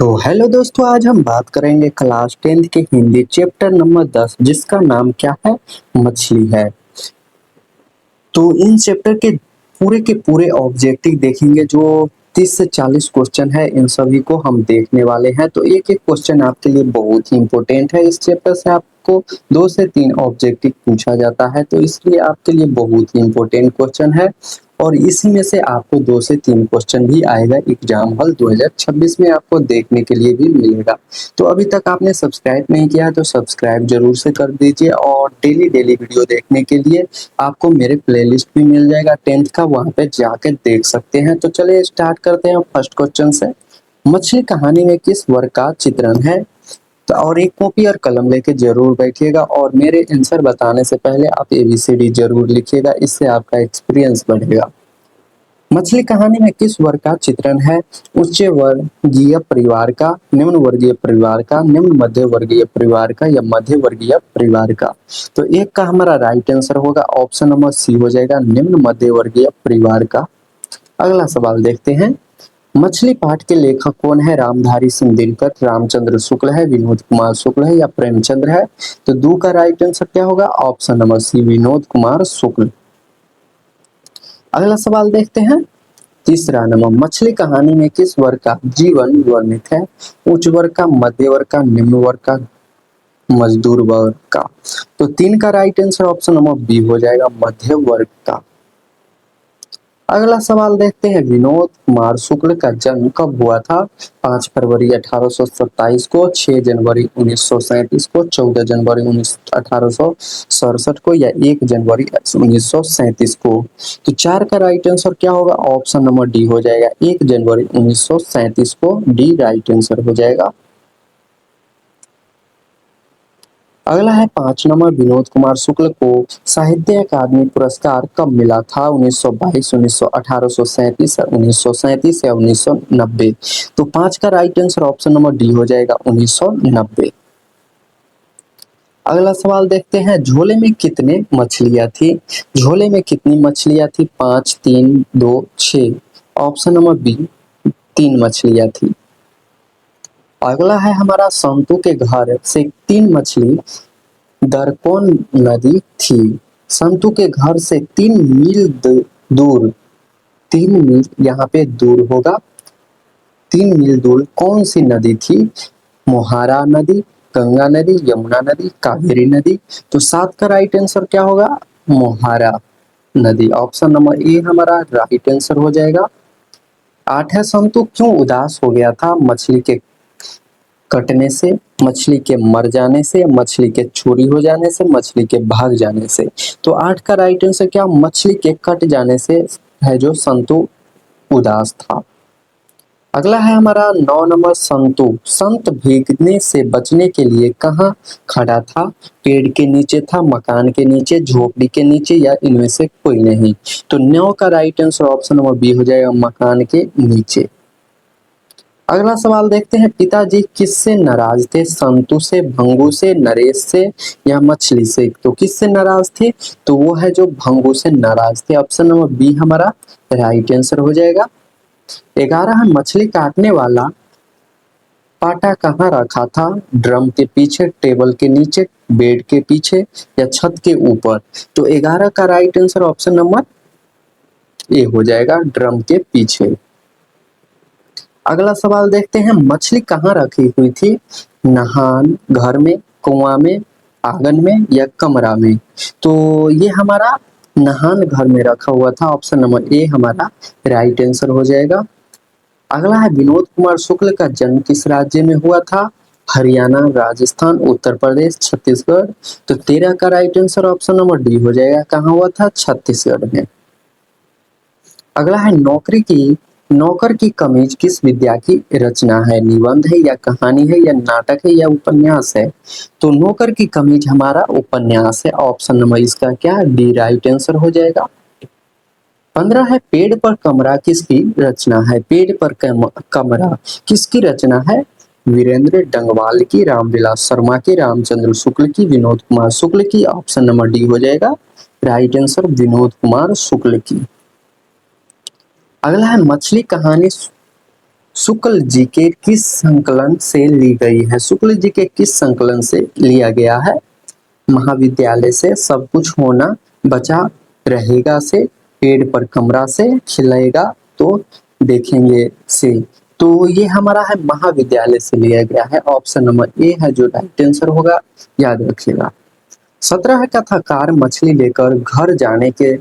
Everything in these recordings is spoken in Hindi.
तो हेलो दोस्तों, आज हम बात करेंगे क्लास 10th के हिंदी चैप्टर नंबर 10 जिसका नाम क्या है, मछली है। तो इन चैप्टर के पूरे ऑब्जेक्टिव देखेंगे। जो 30 से 40 क्वेश्चन है, इन सभी को हम देखने वाले हैं। तो एक एक क्वेश्चन आपके लिए बहुत ही इंपॉर्टेंट है। इस चैप्टर से आपको 2 से 3 ऑब्जेक्टिव पूछा जाता है, तो इसलिए आपके लिए बहुत ही इंपॉर्टेंट क्वेश्चन है। और इसी में से आपको 2 से 3 क्वेश्चन भी आएगा एग्जाम हॉल 2026 में, आपको देखने के लिए भी मिलेगा। तो अभी तक आपने सब्सक्राइब नहीं किया है तो सब्सक्राइब जरूर से कर दीजिए। और डेली डेली वीडियो देखने के लिए आपको मेरे प्लेलिस्ट भी मिल जाएगा 10th का, वहां पे जाकर देख सकते हैं। तो चलिए स्टार्ट करते हैं फर्स्ट क्वेश्चन से। मछली कहानी में किस वर्ग का चित्रण है? तो और एक कॉपी और कलम लेके जरूर बैठिएगा, और मेरे आंसर बताने से पहले आप ABCD जरूर लिखिएगा, इससे आपका एक्सपीरियंस बढ़ेगा। मछली कहानी में किस वर्ग का चित्रण है? उच्च वर्गीय परिवार का, निम्न वर्गीय परिवार का, निम्न मध्य वर्गीय परिवार का, या मध्य वर्गीय परिवार का? तो एक का हमारा राइट आंसर होगा ऑप्शन नंबर सी हो जाएगा, निम्न मध्य वर्गीय परिवार का। अगला सवाल देखते हैं। मछली पाठ के लेखक कौन है? रामधारी सिंह दिनकर, रामचंद्र शुक्ल है, विनोद कुमार शुक्ल है, या प्रेमचंद्र है? तो दो का राइट आंसर क्या होगा? Option number C, Vinod Kumar Shukla. अगला सवाल देखते हैं। तीसरा नंबर, मछली कहानी में किस वर्ग का जीवन वर्णित है? उच्च वर्ग का, मध्य वर्ग का, निम्न वर्ग का, मजदूर वर्ग का? तो तीन का right answer option number B हो जाएगा, मध्य वर्ग का। अगला सवाल देखते हैं। विनोद कुमार शुक्ल का जन्म कब हुआ था? 5 फरवरी 1827 को, 6 जनवरी 1937 को, 14 जनवरी 1867 को, या 1 जनवरी 1937 को? तो 4 का राइट आंसर क्या होगा? ऑप्शन नंबर डी हो जाएगा, 1 जनवरी 1937 को। डी राइट आंसर हो जाएगा। अगला है 5 नंबर, विनोद कुमार शुक्ल को साहित्य अकादमी पुरस्कार कब मिला था? 1922, 1837, 1937 या 1990? तो 5 का right answer option number D हो जाएगा, 1990। अगला सवाल देखते हैं। झोले में कितने मछलियां थी? झोले में कितनी मछलियां थी? 5, 3, 2, 6? ऑप्शन नंबर बी, 3 मछलियां थी। अगला है हमारा, संतू के घर से 3 मछली दर कौन नदी थी? संतू के घर से 3 मील दूर, 3 मील यहाँ पे दूर होगा, 3 मील दूर कौन सी नदी थी? मोहारा नदी, गंगा नदी, यमुना नदी, कावेरी नदी? तो 7 का राइट आंसर क्या होगा? मोहारा नदी। ऑप्शन नंबर ए हमारा राइट आंसर हो जाएगा। 8 है, संतु क्यों उदास हो गया था? मछली के कटने से, मछली के मर जाने से, मछली के चोरी हो जाने से, मछली के भाग जाने से? तो 8 का राइट आंसर क्या? मछली के कट जाने से है जो संतु उदास था। अगला है हमारा 9 नंबर, संतु संत भीगने से बचने के लिए कहाँ खड़ा था? पेड़ के नीचे था, मकान के नीचे, झोपड़ी के नीचे, या इनमें से कोई नहीं? तो 9 का right answer option number B हो जाएगा, मकान के नीचे। अगला सवाल देखते हैं। पिताजी किससे नाराज थे? संतु से, भंगू से, नरेश से, या मछली से? तो किससे नाराज थे? तो वो है जो भंगू से नाराज थे। ऑप्शन नंबर बी हमारा राइट आंसर हो जाएगा। 11, मछली काटने वाला पाटा कहाँ रखा था? ड्रम के पीछे, टेबल के नीचे, बेड के पीछे, या छत के ऊपर? तो 11 का right answer option number A हो जाएगा, ड्रम के पीछे। अगला सवाल देखते हैं। मछली कहाँ रखी हुई थी? नहान घर में, कुआं में, आंगन में, या कमरा में? तो ये हमारा नहान घर में रखा हुआ था। ऑप्शन नंबर ए हमारा राइट आंसर हो जाएगा। अगला है, विनोद कुमार शुक्ल का जन्म किस राज्य में हुआ था? हरियाणा, राजस्थान, उत्तर प्रदेश, छत्तीसगढ़? तो 13 का right answer option number D हो जाएगा, कहाँ हुआ था? छत्तीसगढ़ में। अगला है, नौकर की कमीज किस विद्या की रचना है? निबंध है, या कहानी है, या नाटक है, या उपन्यास है? तो नौकर की कमीज हमारा उपन्यास है। ऑप्शन नंबर इसका क्या? डी राइट आंसर हो जाएगा। 15 है, पेड़ पर कमरा किसकी रचना है? पेड़ पर कमरा किसकी रचना है? वीरेंद्र डंगवाल की, रामविलास शर्मा की, रामचंद्र शुक्ल की, विनोद कुमार शुक्ल की? ऑप्शन नंबर डी हो जाएगा राइट आंसर, विनोद कुमार शुक्ल की। अगला है, मछली कहानी शुक्ल जी के किस संकलन से ली गई है? शुक्ल जी के किस संकलन से लिया गया है? महाविद्यालय से, सब कुछ होना बचा रहेगा से, पेड़ पर कमरा से, खिलेगा तो देखेंगे से। तो ये हमारा है महाविद्यालय से लिया गया है। ऑप्शन नंबर ए है जो राइट आंसर होगा, याद रखिएगा। 17 कथाकार मछली लेकर घर जाने के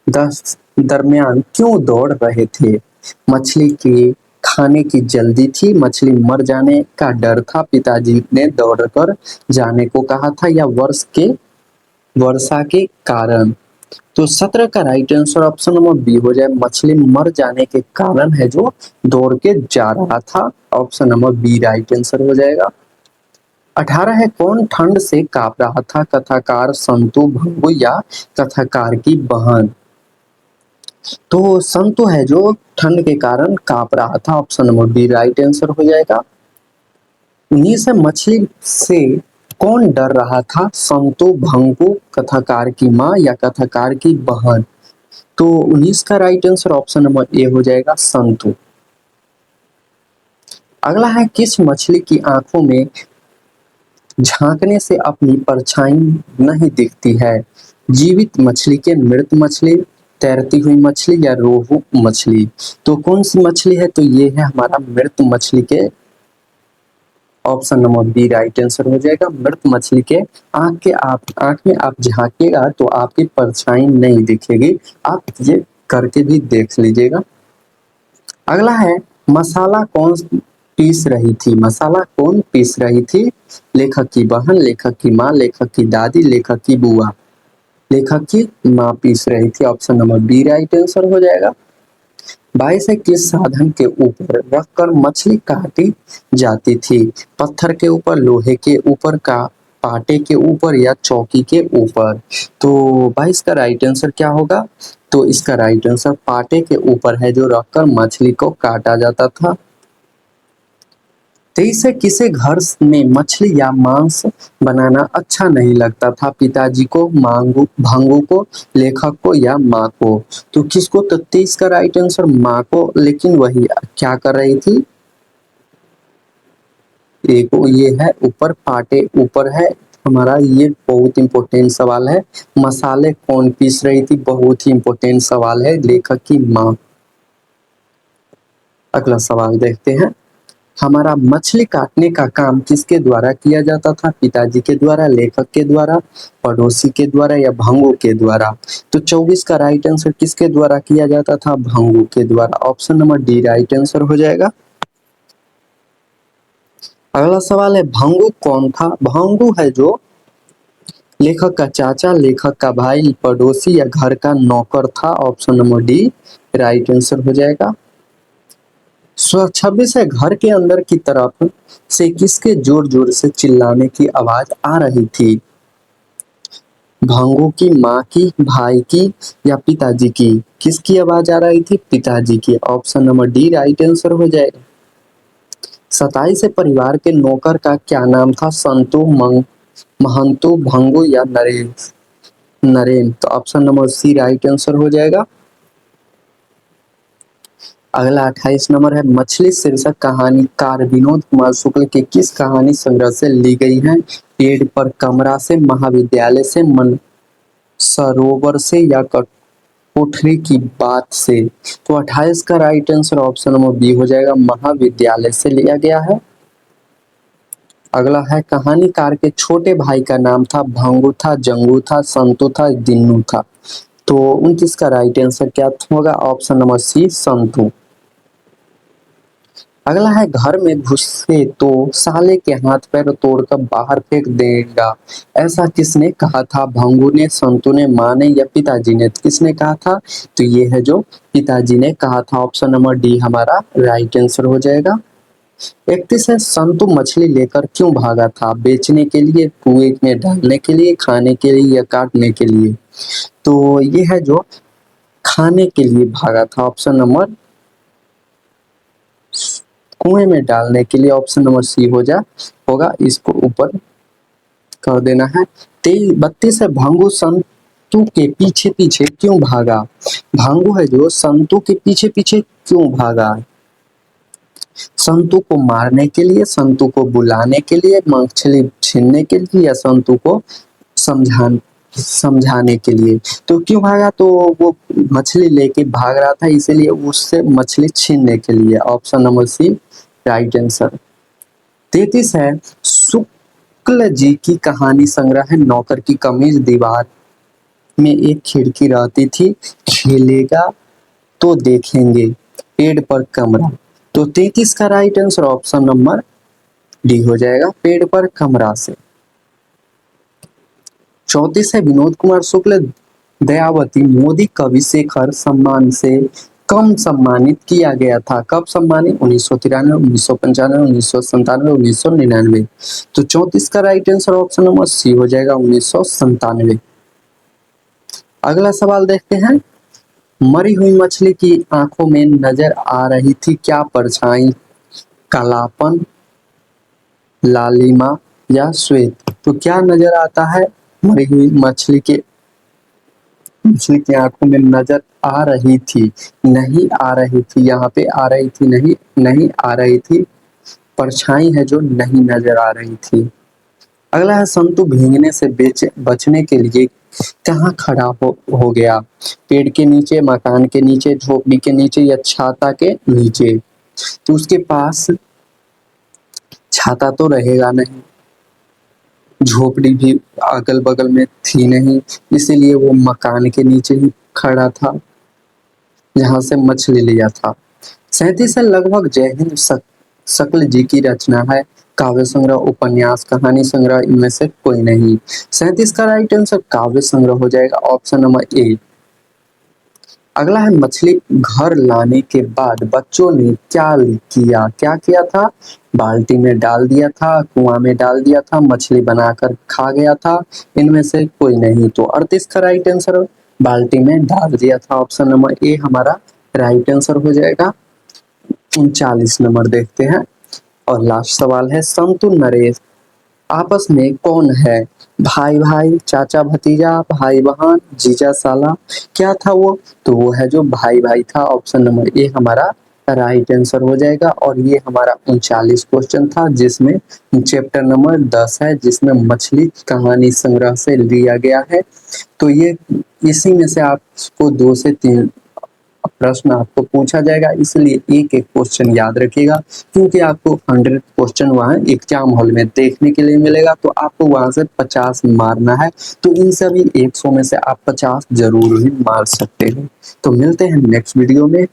दरमियान क्यों दौड़ रहे थे? मछली की खाने की जल्दी थी, मछली मर जाने का डर था, पिताजी ने दौड़कर जाने को कहा था, या वर्षा के कारण? तो 17 का right answer option number B हो जाए, मछली मर जाने के कारण है जो दौड़ के जा रहा था। Option number B right answer हो जाएगा। 18 है, कौन ठंड से कांप रहा था? कथाकार संतु भंगु या कथाकार की बहन? तो संतु है जो ठंड के कारण कांप रहा था। Option number B right answer हो जाएगा। 19 है, मछली से कौन डर रहा था? संतु भंगु, कथाकार की माँ या कथाकार की बहन? तो 19 का right answer option number A हो जाएगा, संतु। अगला है, किस मछली की आंखों में झांकने से अपनी परछाई नहीं दिखती है? जीवित मछली के, मृत मछली, तैरती हुई मछली या रोहू मछली? तो कौन सी मछली है? तो ये है हमारा मृत मछली के। Option number B right answer हो जाएगा। मृत मछली के आंख में आप झांकिएगा तो आपकी परछाई नहीं दिखेगी। आप ये करके भी देख लीजिएगा। अगला है, मसाला कौन पीस रही थी? मसाला कौन पीस रही थी? लेखक की बहन, लेखक की माँ, लेखक की दादी, लेखक की बुआ? लेखक की माँ पीस रही थी। Option number B right answer हो जाएगा। 22 है, किस साधन के ऊपर रखकर मछली काटी जाती थी? पत्थर के ऊपर, लोहे के ऊपर, का पाटे के ऊपर या चौकी के ऊपर? तो 22 का राइट आंसर क्या होगा? तो इसका राइट आंसर पाटे के ऊपर है जो रखकर मछली को काटा जाता था। 23 है, किसे घर में मछली या मांस बनाना अच्छा नहीं लगता था? पिताजी को, भांगू को, लेखक को या माँ को? तो किसको? तो 23 का राइट आंसर माँ को, लेकिन वही क्या कर रही थी? एक ये है ऊपर, पाटे ऊपर है हमारा। ये बहुत इंपॉर्टेंट सवाल है। मसाले कौन पीस रही थी? बहुत ही इंपॉर्टेंट सवाल है। लेखक की माँ। अगला सवाल देखते हैं। हमारा मछली काटने का काम किसके द्वारा किया जाता था? पिताजी के द्वारा, लेखक के द्वारा, पड़ोसी के द्वारा या भंगू के द्वारा? तो 24 का राइट आंसर किसके द्वारा किया जाता था? भंगू के द्वारा। Option number D right answer हो जाएगा। अगला सवाल है, भंगू कौन था? भंगू है जो लेखक का चाचा, लेखक का भाई, पड़ोसी या घर का नौकर था। Option number D right answer हो जाएगा। 26 है, घर के अंदर की तरफ से किसके जोर जोर से चिल्लाने की आवाज आ रही थी? भांगू की, माँ की, भाई की या पिताजी की? किसकी आवाज आ रही थी? पिताजी की। Option number D right answer हो जाएगा। 27 है, परिवार के नौकर का क्या नाम था? संतु, महंतु, भंगू या नरेन? नरेन। तो option number C right answer हो जाएगा। अगला 28 नंबर है, मछली शीर्षक कहानीकार विनोद कुमार शुक्ल के किस कहानी संग्रह से ली गई है? पेड़ पर कमरा से, महाविद्यालय से, मन सरोवर से या कोठरी की बात से? तो 28 का right answer option number B हो जाएगा, महाविद्यालय से लिया गया है। अगला है, कहानीकार के छोटे भाई का नाम था? भंगू था, जंगू था, संतु था, दिन्नू था? तो 29 का राइट आंसर क्या होगा? ऑप्शन नंबर सी संतु। अगला है, घर में घुसे तो साले के हाथ पैर तोड़कर बाहर फेंक देगा, ऐसा किसने कहा था? भंगू ने, संतु ने, माँ ने या पिताजी ने? किसने कहा था? तो ये है जो पिताजी ने कहा था। ऑप्शन नंबर डी हमारा राइट आंसर हो जाएगा। 31 है, संतु मछली लेकर क्यों भागा था? बेचने के लिए, कुएं में डालने के लिए, खाने के लिए या काटने के लिए? तो ये है जो खाने के लिए भागा था। ऑप्शन नंबर कुएं में डालने के लिए। ऑप्शन नंबर सी होगा। इसको ऊपर कर देना है। 32 है, भांगू संतु के पीछे पीछे क्यों भागा? भांगू है जो संतु के पीछे पीछे क्यों भागा? संतु को मारने के लिए, संतु को बुलाने के लिए, मछली छीनने के लिए, या संतु को समझाने के लिए। तो क्यों भागा? तो वो मछली लेके भाग रहा था, इसीलिए उससे मछली छीनने के लिए। Option number C right answer. 33 है, शुक्ल जी की कहानी संग्रह है नौकर की कमीज। दीवार में एक खिड़की रहती थी, खेलेगा तो देखेंगे, पेड़ पर कमरा। तो 33 का right answer option number D हो जाएगा, पेड़ पर कमरा से। 34 है, विनोद कुमार शुक्ल दयावती मोदी कवि शेखर सम्मान से कम सम्मानित किया गया था। कब सम्मानित? 1993, 1995, 1997, 1999। तो 34 का right answer option number C हो जाएगा, 1997। अगला सवाल देखते हैं। मरी हुई मछली की आंखों में नजर आ रही थी क्या परछाई? कालापन, लालिमा या श्वेत? तो क्या नजर आता है मरी हुई मछली की आंखों में? नजर आ रही थी, नहीं आ रही थी, यहाँ पे आ रही थी, नहीं नहीं आ रही थी, परछाई है जो नहीं नजर आ रही थी। अगला है, संतु भीगने से बचने के लिए कहाँ खड़ा हो गया? पेड़ के नीचे, मकान के नीचे, झोपड़ी के नीचे, या छाता के नीचे? तो उसके पास छाता तो रहेगा नहीं, झोपड़ी भी अगल बगल में थी नहीं, इसीलिए वो मकान के नीचे ही खड़ा था जहां से मछली लिया था। 37 है, लगभग जय हिंद शुक्ल जी की रचना है। काव्य संग्रह, उपन्यास, कहानी संग्रह, इनमें से कोई नहीं। 37 का राइट आंसर काव्य संग्रह हो जाएगा, ऑप्शन नंबर ए। अगला है, मछली घर लाने के बाद बच्चों ने क्या किया था? बाल्टी में डाल दिया था, कुआं में डाल दिया था, मछली बनाकर खा गया था, इनमें से कोई नहीं। तो 38 का राइट आंसर बाल्टी में डाल दिया था, ऑप्शन नंबर ए हमारा राइट आंसर हो जाएगा। 39 नंबर देखते हैं और लास्ट सवाल है, संतु नरेश आपस में कौन है? भाई भाई, चाचा भतीजा, भाई बहन, जीजा साला? क्या था वो? तो वो है जो भाई भाई था, ऑप्शन नंबर ए हमारा राइट आंसर हो जाएगा। और ये हमारा 39 क्वेश्चन था, जिसमें चैप्टर नंबर 10 है, जिसमें मछली कहानी संग्रह से लिया गया है। तो ये इसी में से आपको 2 से 3 प्रश्न आपको पूछा जाएगा, इसलिए एक एक क्वेश्चन याद रखिएगा, क्योंकि आपको 100 क्वेश्चन वहाँ एग्जाम हॉल में देखने के लिए मिलेगा, तो आपको वहां से 50 मारना है। तो इन सभी 100 में से आप 50 जरूर ही मार सकते हैं। तो मिलते हैं नेक्स्ट वीडियो में।